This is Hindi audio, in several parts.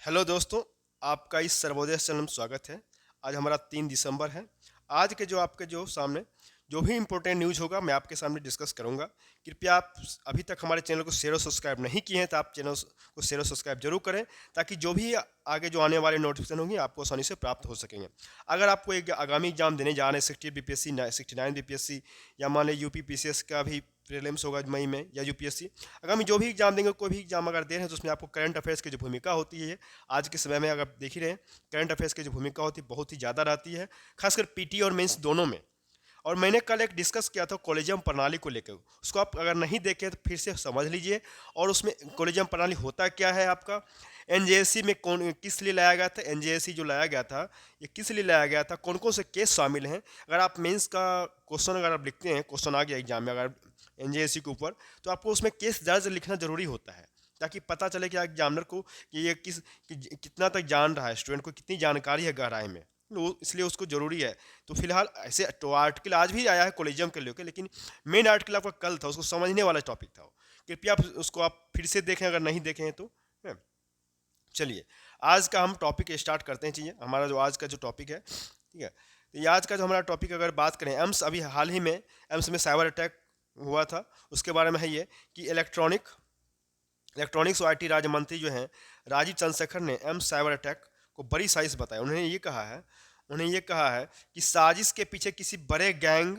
हेलो दोस्तों, आपका इस सर्वोदय चैनल में स्वागत है। आज हमारा 3 दिसंबर है। आज के जो आपके जो सामने जो भी इम्पोर्टेंट न्यूज़ होगा मैं आपके सामने डिस्कस करूंगा। कृपया आप अभी तक हमारे चैनल को शेयर और सब्सक्राइब नहीं किए हैं तो आप चैनल को शेयर और सब्सक्राइब जरूर करें, ताकि जो भी आगे जो आने वाले नोटिफिकेशन होंगे आपको आसानी से प्राप्त हो सकेंगे। अगर आपको एक आगामी एग्जाम देने जा रहे हैं 60 बीपीएससी 69 बीपीएससी या मान लें यूपी पीसीएस का भी प्रीलिम्स होगा मई में, या यूपीएससी आगामी जो भी एग्जाम देंगे, कोई भी एग्जाम अगर दे रहे हैं तो उसमें आपको करंट अफेयर्स की जो भूमिका होती है आज के समय में अगर देख ही रहे हैं, करंट अफेयर्स की जो भूमिका होती है बहुत ही ज़्यादा रहती है, खासकर पीटी और मेंस दोनों में। और मैंने कल एक डिस्कस किया था कॉलेजियम प्रणाली को लेकर, उसको आप अगर नहीं देखे तो फिर से समझ लीजिए। और उसमें कॉलेजियम प्रणाली होता क्या है आपका, एनजेएससी में कौन किस लिए लाया गया था, एनजेएससी जो लाया गया था ये किस लिए लाया गया था, कौन कौन से केस शामिल हैं। अगर आप मेंस का क्वेश्चन अगर आप लिखते हैं, क्वेश्चन आ गया एग्जाम में अगर एनजेएससी के ऊपर, तो आपको उसमें केस दर्ज लिखना जरूरी होता है, ताकि पता चले कि एग्जामिनर को कि ये कितना तक जान रहा है, स्टूडेंट को कितनी जानकारी है गहराई में, इसलिए उसको ज़रूरी है। तो फिलहाल ऐसे तो आर्टिकल आज भी आया है कॉलेजियम के लेकर, लेकिन मेन आर्टिकल आपका कल था, उसको समझने वाला टॉपिक था वो। कृपया आप उसको आप फिर से देखें अगर नहीं देखे हैं तो। है। चलिए, आज का हम टॉपिक स्टार्ट करते हैं। चाहिए हमारा जो आज का जो टॉपिक है, ठीक है। तो ये आज का जो हमारा टॉपिक अगर बात करें, एम्स अभी हाल ही में एम्स में साइबर अटैक हुआ था, उसके बारे में है ये कि इलेक्ट्रॉनिक्स और आईटी राज्य मंत्री जो हैं राजीव चंद्रशेखर ने एम्स साइबर अटैक को बड़ी साजिश बताया। उन्होंने ये कहा है कि साजिश के पीछे किसी बड़े गैंग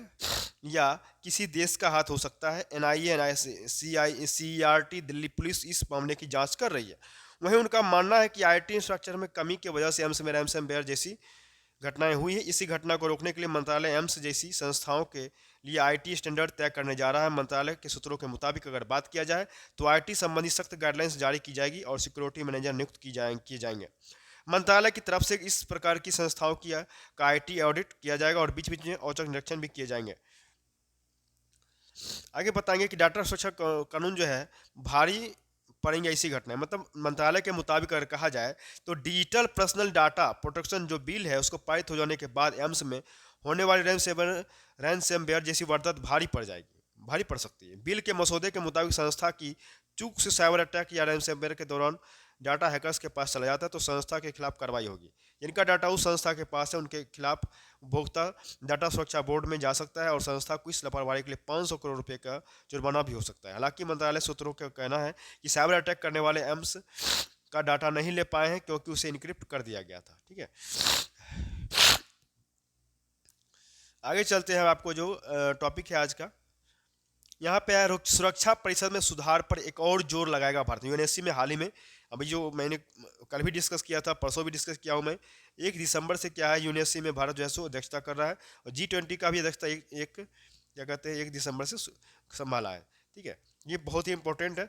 या किसी देश का हाथ हो सकता है। एनआईए सीईआरटी दिल्ली पुलिस इस मामले की जांच कर रही है। वहीं उनका मानना है कि आईटी इंफ्रास्ट्रक्चर में कमी की वजह से एम्स में रैनसमवेयर जैसी घटनाएं हुई है। इसी घटना को रोकने के लिए मंत्रालय एम्स जैसी संस्थाओं के लिए आईटी स्टैंडर्ड तय करने जा रहा है। मंत्रालय के सूत्रों के मुताबिक अगर बात किया जाए तो आईटी संबंधी सख्त गाइडलाइंस जारी की जाएगी और सिक्योरिटी मैनेजर नियुक्त किए जाएंगे। मंत्रालय की तरफ से इस प्रकार की संस्थाओं का आईटी ऑडिट किया जाएगा और बीच बीच में औचक निरीक्षण भी किए जाएंगे। आगे बताएंगे कि डाटा सुरक्षा कानून जो है भारी पड़ेंगे ऐसी घटनाएं। मतलब मंत्रालय के मुताबिक अगर कहा जाए तो डिजिटल पर्सनल डाटा प्रोटेक्शन जो बिल है उसको पारित हो जाने के बाद एम्स में होने वाली रैनसमवेयर जैसी वारदात भारी पड़ सकती है। बिल के मसौदे के मुताबिक संस्था की चूक से साइबर अटैक या रैनसमवेयर के दौरान डाटा हैकर्स के पास चला जाता है तो संस्था के खिलाफ कार्रवाई होगी। जिनका डाटा उस संस्था के पास है उनके खिलाफ उपभोक्ता डाटा सुरक्षा बोर्ड में जा सकता है और संस्था को इस लापरवाही के लिए 500 करोड़ रुपए का जुर्माना भी हो सकता है। हालांकि मंत्रालय सूत्रों का कहना है कि साइबर अटैक करने वाले एम्स का डाटा नहीं ले पाए हैं क्योंकि उसे इनक्रिप्ट कर दिया गया था। ठीक है, आगे चलते हैं। आपको जो टॉपिक है आज का, यहाँ पे सुरक्षा परिषद में सुधार पर एक और जोर लगाएगा भारत। यूएनएससी में हाल ही में अभी जो मैंने कल भी डिस्कस किया था, परसों भी डिस्कस किया हूँ मैं, 1 दिसंबर से क्या है यूएनएससी में भारत जो है सो अध्यक्षता कर रहा है और G20 का भी अध्यक्षता एक क्या कहते हैं 1 दिसंबर से संभाला है। ठीक है, ये बहुत ही इंपॉर्टेंट है।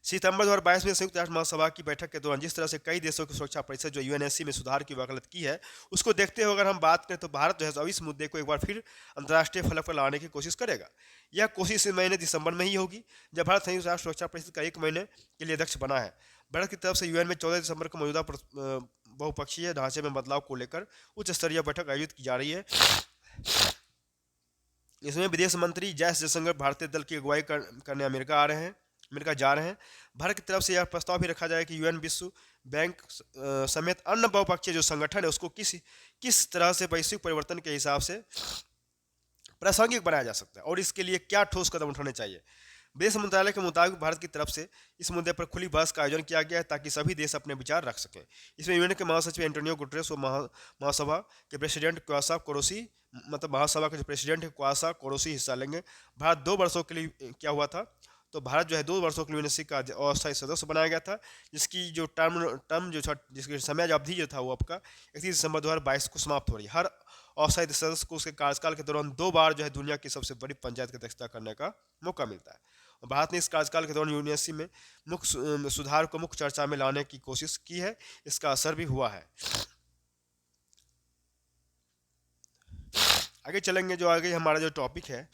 सितंबर 2022 में संयुक्त राष्ट्र महासभा की बैठक के दौरान जिस तरह से कई देशों की सुरक्षा परिषद जो यूएनएससी में सुधार की वकालत की है, उसको देखते हुए अगर हम बात करें तो भारत जो है अब इस मुद्दे को एक बार फिर अंतर्राष्ट्रीय फलक पर लाने की कोशिश करेगा। यह कोशिश इस महीने दिसंबर में ही होगी जब भारत संयुक्त राष्ट्र सुरक्षा परिषद का 1 महीने के लिए अध्यक्ष बना है। भारत की तरफ से यूएन में 14 दिसंबर को मौजूदा बहुपक्षीय ढांचे में बदलाव को लेकर उच्च स्तरीय बैठक आयोजित की जा रही है। इसमें विदेश मंत्री जयस जयशंकर भारतीय दल की अगुवाई करने अमेरिका जा रहे हैं। भारत की तरफ से यह प्रस्ताव भी रखा जाए कि यूएन, विश्व बैंक समेत अन्य बहुपक्षीय जो संगठन है उसको किस तरह से वैश्विक परिवर्तन के हिसाब से प्रासंगिक बनाया जा सकता है और इसके लिए क्या ठोस कदम उठाने चाहिए। विदेश मंत्रालय के मुताबिक भारत की तरफ से इस मुद्दे पर खुली बहस का आयोजन किया गया है ताकि सभी देश अपने विचार रख सकें। इसमें यूएन के महासचिव एंटोनियो गुटरेस और महासभा के प्रेसिडेंट क्वासा कोरोसी, मतलब महासभा के जो प्रेसिडेंट है क्वासा कोरोसी हिस्सा लेंगे। भारत 2 वर्षों के लिए क्या हुआ था, तो भारत जो है 2 वर्षों के लिए यूएनएससी का अस्थायी सदस्य बनाया गया था, जिसकी जो टर्म जो था, जिसकी समय अवधि जो था वो आपका 31 दिसंबर 2022 को समाप्त हो रही है। हर अस्थायी सदस्य को उसके कार्यकाल के दौरान 2 बार जो है दुनिया की सबसे बड़ी पंचायत की अध्यक्षता करने का मौका मिलता है। और भारत ने इस कार्यकाल के दौरान यूनिवर्सिटी में मुख्य सुधार को मुख्य चर्चा में लाने की कोशिश की है, इसका असर भी हुआ है। आगे चलेंगे, जो आगे हमारा जो टॉपिक है,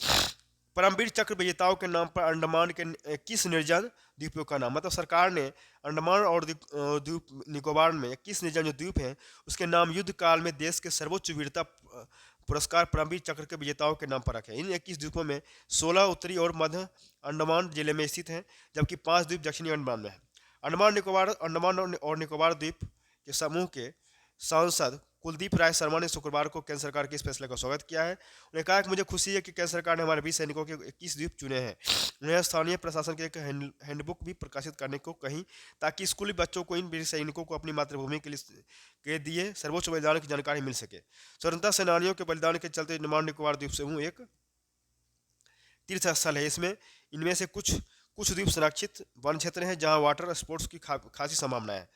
परमवीर चक्र विजेताओं के नाम पर अंडमान के 21 निर्जन द्वीपों का नाम, मतलब सरकार ने अंडमान और द्वीप निकोबार में 21 निर्जन जो द्वीप हैं उसके नाम युद्ध काल में देश के सर्वोच्च वीरता पुरस्कार परमवीर चक्र के विजेताओं के नाम पर रखे। इन 21 द्वीपों में 16 उत्तरी और मध्य अंडमान जिले में स्थित हैं, जबकि 5 द्वीप दक्षिणी अंडमान में हैं। अंडमान और निकोबार द्वीप के समूह के सांसद कुलदीप राय शर्मा ने शुक्रवार को केंद्र सरकार के इस फैसले का स्वागत किया है। उन्होंने कहा कि मुझे खुशी है कि केंद्र सरकार ने हमारे 20 सैनिकों के 21 द्वीप चुने हैं। उन्हें स्थानीय प्रशासन के एक हैंडबुक भी प्रकाशित करने को कही, ताकि स्कूली बच्चों को इन वीर सैनिकों को अपनी मातृभूमि के दिए सर्वोच्च बलिदान की जानकारी मिल सके। स्वतंत्रता सेनानियों के बलिदान के चलते अंडमान निकोबार द्वीप समूह एक तीर्थ स्थल है। इनमें से कुछ कुछ द्वीप संरक्षित वन क्षेत्र हैं जहां वाटर स्पोर्ट्स की खासी संभावना है।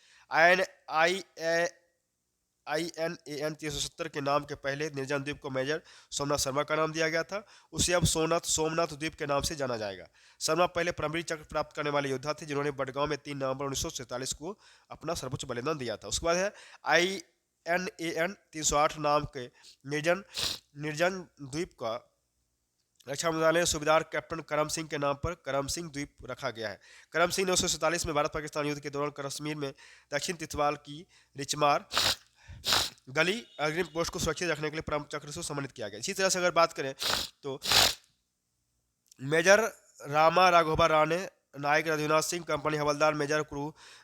INAN 370 के नाम के पहले निर्जन द्वीप को मेजर सोमनाथ शर्मा का नाम दिया गया था। उसे अब सोमनाथ द्वीप के नाम से जाना जाएगा। शर्मा पहले परमवीर चक्र प्राप्त करने वाले योद्धा थे, जिन्होंने बडगांव में 3 नवंबर 1947 को अपना सर्वोच्च बलिदान दिया था। उसके बाद है INAN 308 नाम के निर्जन निर्जन द्वीप का रक्षा मंत्रालय ने सूबेदार कैप्टन करम सिंह के नाम पर करम सिंह द्वीप रखा गया है। करम सिंह ने 1947 में भारत पाकिस्तान युद्ध के दौरान कश्मीर में दक्षिण तितवाल की रिचमार गली अग्रिम पोस्ट को सुरक्षित रखने के लिए परम चक्र से सम्मानित किया गया। इसी तरह से अगर बात करें तो major Rama Raghoba Rane, Naik Raghunath Singh, company havildar major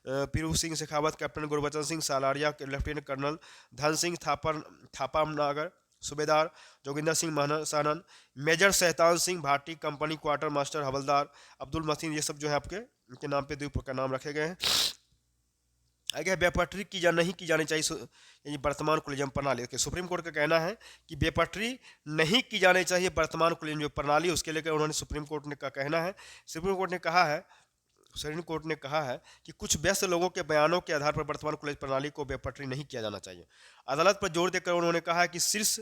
Piru Singh Shekhawat, captain Gurbachan Singh Salaria, lieutenant colonel Dhan Singh Thapa Magar, subedar Joginder Singh Sanan, major Shaitan Singh Bhati, company quarter master havildar Abdul मसीन, ये सब जो है आपके इनके नाम पे द्वीप का नाम रखे गए हैं। आगे बेपटरी नहीं की जानी चाहिए वर्तमान कोलिजम प्रणाली के सुप्रीम कोर्ट का कहना है कि बेपटरी नहीं की जानी चाहिए वर्तमान कोलिजम जो प्रणाली, उसके लेकर उन्होंने सुप्रीम कोर्ट ने का कहना है। सुप्रीम कोर्ट ने कहा है कि कुछ व्यस्त लोगों के बयानों के आधार पर वर्तमान कॉलेज प्रणाली को बेपटरी नहीं किया जाना चाहिए। अदालत पर जोर देकर उन्होंने कहा कि शीर्ष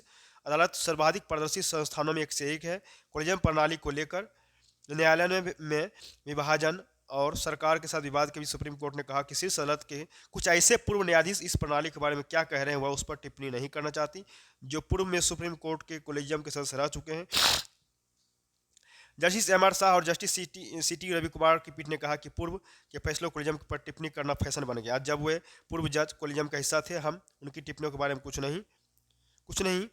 अदालत सर्वाधिक प्रदर्शित संस्थानों में एक से एक है। कॉलेजियम प्रणाली को लेकर न्यायालय में विभाजन और सरकार के साथ विवाद के भी सुप्रीम कोर्ट ने कहा कि शीर्ष अदालत के कुछ ऐसे पूर्व न्यायाधीश इस प्रणाली के बारे में क्या कह रहे हैं वह उस पर टिप्पणी नहीं करना चाहती, जो पूर्व में सुप्रीम कोर्ट के कॉलेजियम के सदस्य रह चुके हैं। जस्टिस MR शाह और जस्टिस CT रवि कुमार की पीठ ने कहा कि पूर्व के फैसलों कॉलेजियम पर टिप्पणी करना फैशन बन गया। जब वे पूर्व जज कॉलेजियम का हिस्सा थे, हम उनकी टिप्पणियों के बारे में कुछ नहीं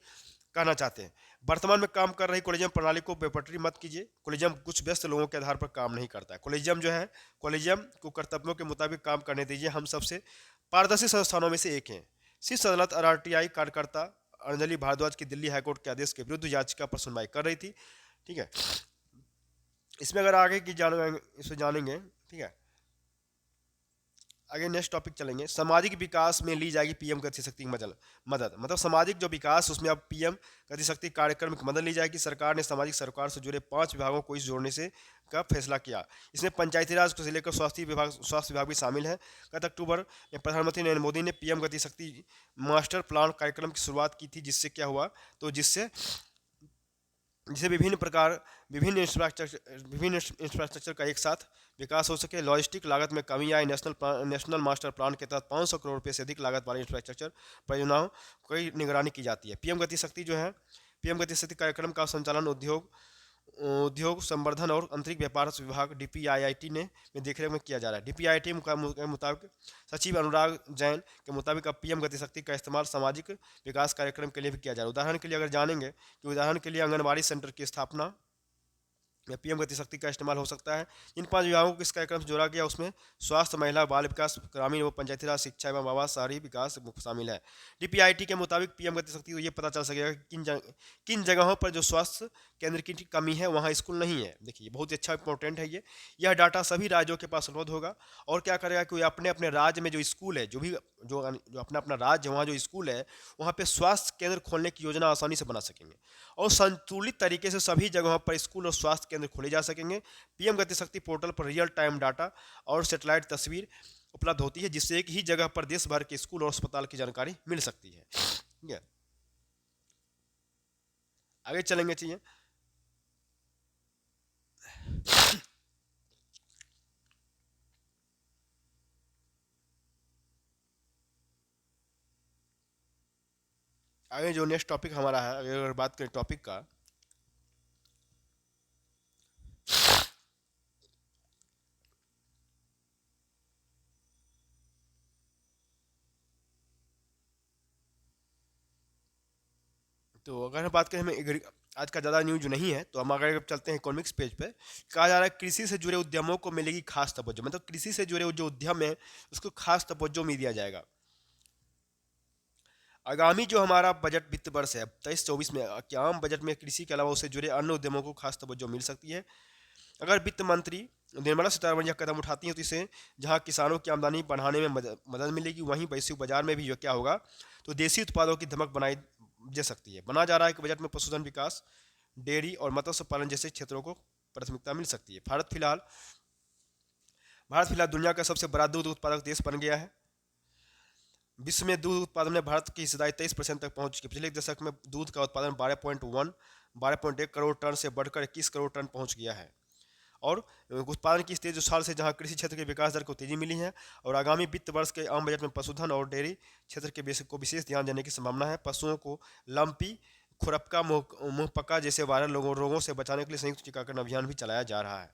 कहना चाहते। वर्तमान में काम कर रही कॉलेजियम प्रणाली को बेपटरी मत कीजिए। कॉलेजियम कुछ व्यस्त लोगों के आधार पर काम नहीं करता है। कॉलेजियम को कर्तव्यों के मुताबिक काम करने दीजिए। हम सबसे पारदर्शी संस्थानों में से एक हैं। शीर्ष अदालत RTI कार्यकर्ता अंजलि भारद्वाज की दिल्ली हाईकोर्ट के आदेश के विरुद्ध याचिका पर सुनवाई कर रही थी। ठीक है, इसमें अगर आगे की इसे जानेंगे। ठीक है, आगे नेक्स्ट टॉपिक चलेंगे। सामाजिक विकास में ली जाएगी PM गति शक्ति की मदद। मतलब सामाजिक जो विकास उसमें अब PM गति शक्ति कार्यक्रम की मदद ली जाएगी। सरकार ने सामाजिक सरोकार से जुड़े 5 विभागों को इस जोड़ने से का फैसला किया। इसमें पंचायती राज से लेकर स्वास्थ्य विभाग भी शामिल है। गत अक्टूबर में प्रधानमंत्री नरेंद्र मोदी ने PM गति शक्ति मास्टर प्लान कार्यक्रम की शुरुआत की थी, जिससे क्या हुआ तो जिससे विभिन्न इंफ्रास्ट्रक्चर का एक साथ विकास हो सके, लॉजिस्टिक लागत में कमी आई। नेशनल मास्टर प्लान के तहत 500 करोड़ रुपये से अधिक लागत वाली इंफ्रास्ट्रक्चर परियोजनाओं की निगरानी की जाती है। PM गति शक्ति कार्यक्रम का संचालन उद्योग संवर्धन और आंतरिक व्यापार विभाग DPIIT में देखरेख में किया जा रहा है। DPIIT के मुताबिक सचिव अनुराग जैन के मुताबिक अब PM गति शक्ति का इस्तेमाल सामाजिक विकास कार्यक्रम के लिए भी किया जा रहा है। उदाहरण के लिए अगर जानेंगे कि उदाहरण के लिए आंगनबाड़ी सेंटर की स्थापना में PM गति शक्ति का इस्तेमाल हो सकता है। इन 5 विभागों को इस कार्यक्रम से जोड़ा गया, उसमें स्वास्थ्य, महिला बाल विकास, ग्रामीण व पंचायती राज, शिक्षा एवं आवास, शहरी विकास शामिल है। DPIIT के मुताबिक PM गति शक्ति को ये पता चल सकेगा कि किन जगहों पर जो स्वास्थ्य केंद्र की कमी है वहाँ स्कूल नहीं है। देखिए बहुत अच्छा इंपॉर्टेंट है यह डाटा सभी राज्यों के पास उपलब्ध होगा। और क्या करेगा कि अपने अपने राज्य में जो स्कूल है, जो अपना अपना राज्य वहाँ जो स्कूल है वहाँ पे स्वास्थ्य केंद्र खोलने की योजना आसानी से बना सकेंगे और संतुलित तरीके से सभी जगहों पर स्कूल और स्वास्थ्य केंद्र खोले जा सकेंगे। PM गति शक्ति पोर्टल पर रियल टाइम डाटा और सैटेलाइट तस्वीर उपलब्ध होती है, जिससे एक ही जगह पर देश भर के स्कूल और अस्पताल की जानकारी मिल सकती है। ठीक है, आगे चलेंगे। चाहिए आगे जो नेक्स्ट टॉपिक हमारा है, अगर बात करें टॉपिक का, तो अगर हम बात करें हमें आज का ज़्यादा न्यूज नहीं है, तो हम अगर चलते हैं इकोनॉमिक्स पेज पे, कहा जा रहा है कृषि से जुड़े उद्यमों को मिलेगी खास तवज्जो, मतलब कृषि से जुड़े जो उद्यम है उसको खास तवज्जो में दिया जाएगा। आगामी जो हमारा बजट वित्त वर्ष है 23-24 में, क्या आम बजट में कृषि के अलावा उससे जुड़े अन्य उद्यमों को खास तवज्जो मिल सकती है। अगर वित्त मंत्री निर्मला सीतारमण यह कदम उठाती हैं तो इससे जहां किसानों की आमदनी बढ़ाने में मदद मिलेगी, वहीं वैश्विक बाजार में भी जो क्या होगा तो देसी उत्पादों की धमक बनाई जा सकती है। बना जा रहा है कि बजट में पशुधन विकास, डेयरी और मत्स्य पालन जैसे क्षेत्रों को प्राथमिकता मिल सकती है। भारत फिलहाल दुनिया का सबसे बड़ा दूध उत्पादक देश बन गया है। विश्व में दूध उत्पादन में भारत की हिस्सेदारी 23% तक पहुंच चुकी है। पिछले एक दशक में दूध का उत्पादन 12.1 करोड़ टन से बढ़कर 21 करोड़ टन पहुंच गया है। और उत्पादन की इस तेज उछाल से जहां कृषि क्षेत्र के विकास दर को तेजी मिली है और आगामी वित्त वर्ष के आम बजट में पशुधन और डेयरी क्षेत्र के को विशेष ध्यान देने की संभावना है। पशुओं को लंपी, खुरपका, मुंहपका जैसे वायरल रोगों से बचाने के लिए संयुक्त टीकाकरण अभियान भी चलाया जा रहा है।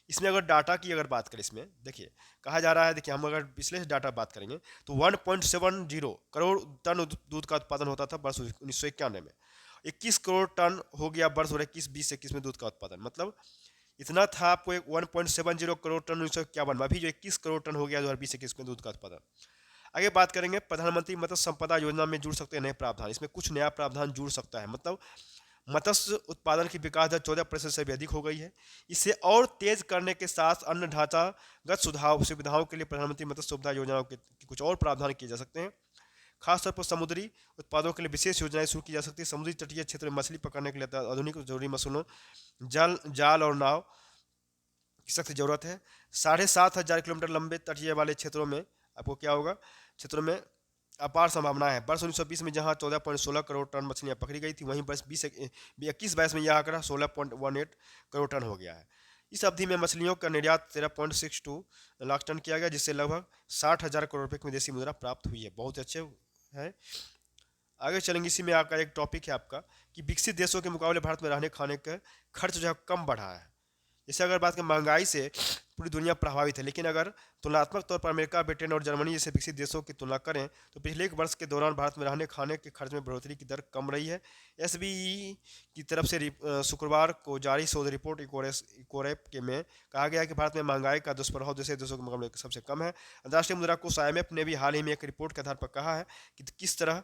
इसमें अगर डाटा की अगर बात करें, इसमें देखिए कहा जा रहा है, देखिए हम अगर पिछले डाटा बात करेंगे तो 1.70 करोड़ टन दूध का उत्पादन होता था वर्ष 1991 में। 21 करोड़ टन हो गया वर्ष 2020-21 में दूध का उत्पादन, मतलब इतना था आपको एक 1.70 करोड़ टन 1951 में, अभी जो 21 करोड़ टन हो गया 2020-21 में दूध का उत्पादन। आगे बात करेंगे, प्रधानमंत्री मत्स्य संपदा योजना में जुड़ सकते हैं नए प्रावधान। इसमें कुछ नया प्रावधान जुड़ सकता है, मतलब मत्स्य उत्पादन की विकास दर 14% से भी अधिक हो गई है। इसे और तेज करने के साथ अन्य ढांचागत सुविधाओं के लिए प्रधानमंत्री मत्स्य संपदा योजना के कुछ और प्रावधान किए जा सकते हैं। खासतौर पर समुद्री उत्पादों के लिए विशेष योजनाएं शुरू की जा सकती है। समुद्री तटीय क्षेत्र में मछली पकड़ने के लिए आधुनिक जरूरी मशीनों, जाल और नाव की सख्त जरूरत है। 7,500 किलोमीटर लंबे तटीय वाले क्षेत्रों में आपको क्या होगा, क्षेत्रों में अपार संभावना है। वर्ष 1920 में जहां 14.16 करोड़ टन मछलियां पकड़ी गई थी, वहीं वर्ष 21-22 में यह आंकड़ा 16.18 करोड़ टन हो गया है। इस अवधि में मछलियों का निर्यात 13.62 लाख टन किया गया, जिससे लगभग 60,000 करोड़ रुपए की विदेशी मुद्रा प्राप्त हुई है। बहुत अच्छे है। आगे चलेंगे, इसी में आपका एक टॉपिक है आपका कि विकसित देशों के मुकाबले भारत में रहने खाने का खर्च जो है कम बढ़ा है। जैसे अगर बात करें, महंगाई से पूरी दुनिया प्रभावित है, लेकिन अगर तुलनात्मक तौर पर अमेरिका, ब्रिटेन और जर्मनी जैसे विकसित देशों की तुलना करें तो पिछले एक वर्ष के दौरान भारत में रहने खाने के खर्च में बढ़ोतरी की दर कम रही है। एसबीई की तरफ से शुक्रवार को जारी शोध रिपोर्ट इकोरेप के में कहा गया है कि भारत में महंगाई का दुष्प्रभाव दूसरे देशों के मुकाबले सबसे कम है। अंतर्राष्ट्रीय मुद्रा कोष IMF ने भी हाल ही में एक रिपोर्ट के आधार पर कहा है कि किस तरह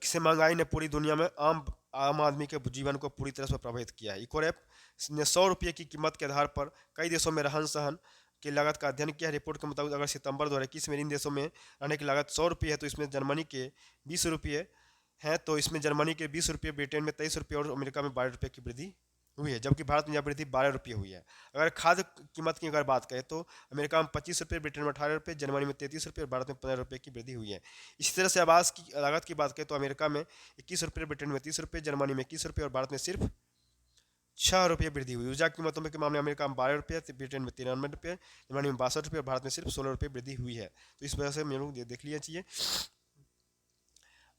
से महंगाई ने पूरी दुनिया में आम आदमी के जीवन को पूरी तरह से प्रभावित किया है। इकोरेप ने 100 रुपये की कीमत के आधार पर कई देशों में रहन सहन की लागत का अध्ययन किया। रिपोर्ट के मुताबिक अगर सितंबर 2021 में इन देशों में रहने की लागत 100 रुपये है तो इसमें जर्मनी के 20 रुपये हैं, तो इसमें जर्मनी के 20 रुपये, ब्रिटेन में 23 रुपये और अमेरिका में 12 रुपये की वृद्धि हुई है, जबकि भारत में यह वृद्धि 12 रुपये हुई है। अगर खाद्य कीमत की अगर बात करें तो अमेरिका में 25 रुपये, ब्रिटेन में 18 रुपये, जर्मनी में 33 रुपये और भारत में 15 रुपये की वृद्धि हुई है। इसी तरह से आवास की लागत की बात करें तो अमेरिका में 21 रुपये, ब्रिटेन में 30 रुपये, जर्मनी में 21 रुपये और भारत में सिर्फ 6 रुपये वृद्धि हुई। ऊर्जा कीमतों में के मामले अमेरिका में 12 रुपये, ब्रिटेन में 93 रुपये, जर्मनी में 62 रुपये और भारत में सिर्फ 16 रुपये वृद्धि हुई है। तो इस वजह से हम लोग देख लिया चाहिए।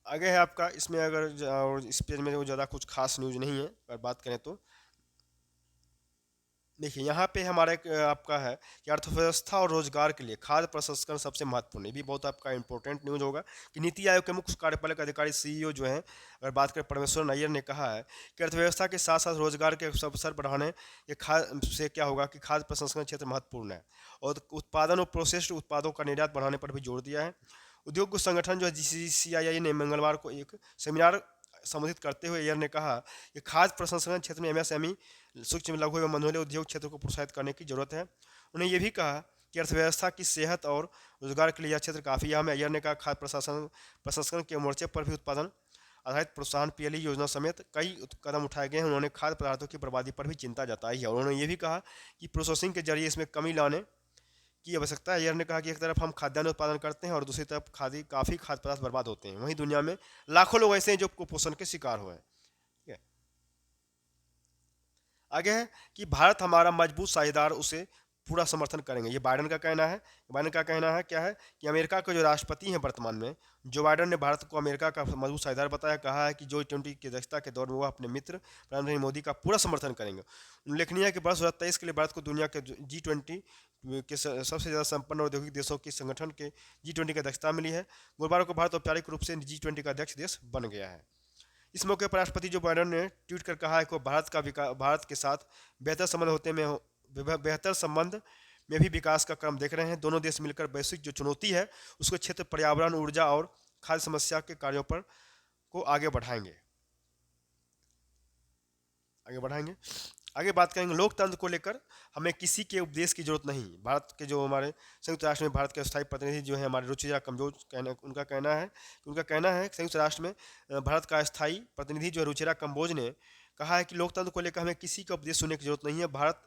आगे है आपका, इसमें अगर और इस पेज में ज़्यादा कुछ खास न्यूज़ नहीं है। अगर बात करें तो देखिए यहाँ पे हमारा एक आपका है कि अर्थव्यवस्था और रोजगार के लिए खाद्य प्रसंस्करण सबसे महत्वपूर्ण है। ये भी बहुत आपका इंपॉर्टेंट न्यूज़ होगा कि नीति आयोग के मुख्य कार्यपालक अधिकारी CEO जो हैं, अगर बात करें परमेश्वर अय्यर ने कहा है कि अर्थव्यवस्था के साथ साथ रोजगार के अवसर बढ़ाने के से क्या होगा कि खाद्य प्रसंस्करण क्षेत्र महत्वपूर्ण है और उत्पादन और प्रोसेस्ड उत्पादों का निर्यात बढ़ाने पर भी जोर दिया है। उद्योग संगठन जो है GCCII ने मंगलवार को एक सेमिनार संबोधित करते हुए अय्यर ने कहा कि खाद्य प्रसंस्करण क्षेत्र में MSME, सूक्ष्म लघु एवं मझोले उद्योग क्षेत्र को प्रोत्साहित करने की जरूरत है। उन्हें यह भी कहा कि अर्थव्यवस्था की सेहत और रोजगार के लिए यह क्षेत्र काफ़ी अहम है। अय्यर ने कहा खाद्य प्रसंस्करण के मोर्चे पर भी उत्पादन आधारित प्रोत्साहन PLE योजना समेत कई कदम उठाए गए हैं। उन्होंने खाद्य पदार्थों की बर्बादी पर भी चिंता जताई है और उन्होंने ये भी कहा कि प्रोसेसिंग के जरिए इसमें कमी लाने की आवश्यकता है। अय्यर ने कहा कि एक तरफ हम खाद्यान्न उत्पादन करते हैं और दूसरी तरफ काफ़ी खाद्य पदार्थ बर्बाद होते हैं। वहीं दुनिया में लाखों लोग ऐसे हैं जो कुपोषण के शिकार हुए हैं। ठीक है, आगे है कि भारत हमारा मजबूत साझेदार, उसे पूरा समर्थन करेंगे। ये बाइडन का कहना है। बाइडन का कहना है क्या है कि अमेरिका के जो राष्ट्रपति हैं वर्तमान में, जो बाइडन ने भारत को अमेरिका का मजबूत साझेदार बताया। कहा है कि G20 की अध्यक्षता के दौर में वह अपने मित्र प्रधानमंत्री मोदी का पूरा समर्थन करेंगे। उल्लेखनीय है कि वर्ष 2023 के लिए भारत को दुनिया के G20 के सबसे ज़्यादा संपन्न औद्योगिक देशों के संगठन के G20 की अध्यक्षता मिली है। गुरुवार को भारत औपचारिक रूप से G20 का अध्यक्ष देश बन गया है। इस मौके पर राष्ट्रपति जो बाइडेन ने ट्वीट कर कहा है कि वो भारत के साथ बेहतर संबंध होते में बेहतर संबंध में भी विकास का क्रम देख रहे हैं। दोनों देश मिलकर वैश्विक जो चुनौती है उसके क्षेत्र पर्यावरण, ऊर्जा और खाद्य समस्या के कार्यों पर को आगे बढ़ाएंगे। आगे बात करेंगे लोकतंत्र को लेकर हमें किसी के उपदेश की जरूरत नहीं। भारत के जो हमारे संयुक्त राष्ट्र में भारत के स्थायी प्रतिनिधि जो है हमारे रुचिरा कमजोर उनका कहना है संयुक्त राष्ट्र में भारत का स्थायी प्रतिनिधि जो है रुचिरा कम्बोज ने कहा है कि लोकतंत्र को लेकर हमें किसी का उपदेश सुनने की जरूरत नहीं है। भारत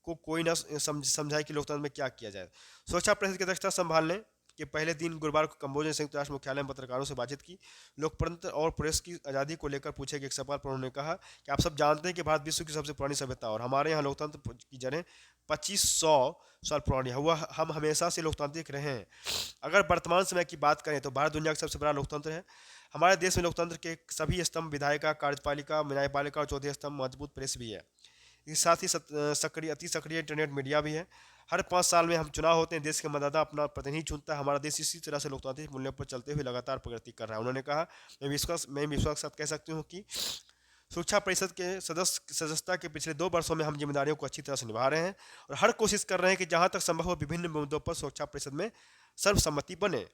को कोई ना समझाए कि लोकतंत्र में क्या किया जाए। सुरक्षा परिषद की अध्यक्षता संभालने के पहले दिन गुरुवार को कम्बोज ने संयुक्त राष्ट्र मुख्यालय में पत्रकारों से बातचीत की। लोकतंत्र और प्रेस की आज़ादी को लेकर पूछे गए एक सवाल पर उन्होंने कहा कि आप सब जानते हैं कि भारत विश्व की सबसे पुरानी सभ्यता और हमारे यहाँ लोकतंत्र की जड़ें 2500 साल पुरानी है। हुआ हम हमेशा से लोकतांत्रिक रहे हैं। अगर वर्तमान समय की बात करें तो भारत दुनिया का सबसे बड़ा लोकतंत्र है। हमारे देश में लोकतंत्र के सभी स्तंभ विधायिका, कार्यपालिका, न्यायपालिका और चौथे स्तंभ मजबूत प्रेस भी है। इसके साथ ही अति सक्रिय इंटरनेट मीडिया भी है। हर 5 साल में हम चुनाव होते हैं, देश के मतदाता अपना प्रतिनिधि चुनता है। हमारा देश इसी तरह से लोकतांत्रिक मूल्यों पर चलते हुए लगातार प्रगति कर रहा है। उन्होंने कहा मैं विश्वास के साथ कह सकती हूँ कि सुरक्षा परिषद के सदस्यता के पिछले 2 वर्षों में हम जिम्मेदारियों को अच्छी तरह से निभा रहे हैं और हर कोशिश कर रहे हैं कि जहां तक संभव हो विभिन्न मुद्दों पर सुरक्षा परिषद में सर्वसम्मति बने।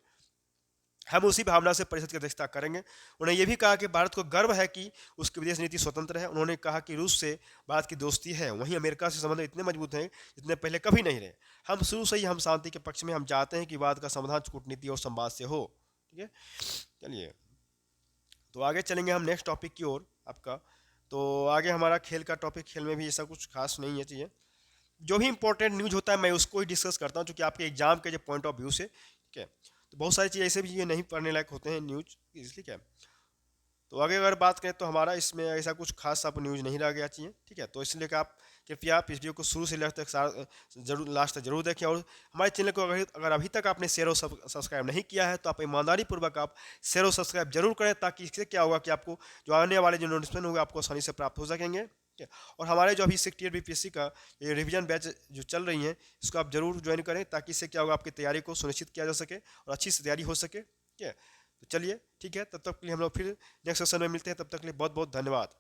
हम उसी भावना से परिषद की अध्यक्षता करेंगे। उन्होंने ये भी कहा कि भारत को गर्व है कि उसकी विदेश नीति स्वतंत्र है। उन्होंने कहा कि रूस से भारत की दोस्ती है, वहीं अमेरिका से संबंध इतने मजबूत हैं जितने पहले कभी नहीं रहे। हम शुरू से ही हम शांति के पक्ष में हम चाहते हैं कि विवाद का समाधान कूटनीति और संवाद से हो। ठीक है, चलिए तो आगे चलेंगे हम नेक्स्ट टॉपिक की ओर आपका। तो आगे हमारा खेल का टॉपिक, खेल में भी ऐसा कुछ खास नहीं है चीज़ें। जो भी इंपॉर्टेंट न्यूज़ होता है मैं उसको ही डिस्कस करता हूँ, क्योंकि आपके एग्जाम के जो पॉइंट ऑफ व्यू से। ठीक है, तो बहुत सारी चीज़ ऐसे भी ये नहीं पढ़ने लायक होते हैं न्यूज़, इसलिए क्या। तो आगे अगर बात करें तो हमारा इसमें ऐसा कुछ खास आप न्यूज़ नहीं रह गया चाहिए। ठीक है, तो इसलिए कि आप कृपया आप इस वीडियो को शुरू से लास्ट तक जरूर देखें। और हमारे चैनल को अगर अभी तक आपने शेयर और सब्सक्राइब नहीं किया है तो आप ईमानदारी पूर्वक आप शेयर और सब्सक्राइब जरूर करें, ताकि इससे क्या होगा कि आपको जो आने वाले जो नोटिफिकेशन होंगे आपको आसानी से प्राप्त हो सकेंगे। ठीक है, और हमारे जो अभी सेक्रेटरी ईयर बीपीएससी का ये रिवीजन बैच जो चल रही है इसको आप जरूर ज्वाइन करें, ताकि इससे क्या होगा आपकी तैयारी को सुनिश्चित किया जा सके और अच्छी से तैयारी हो सके। ठीक है, तो चलिए ठीक है, तब तक के लिए हम लोग फिर नेक्स्ट सेशन में मिलते हैं। तब तक के लिए बहुत बहुत धन्यवाद।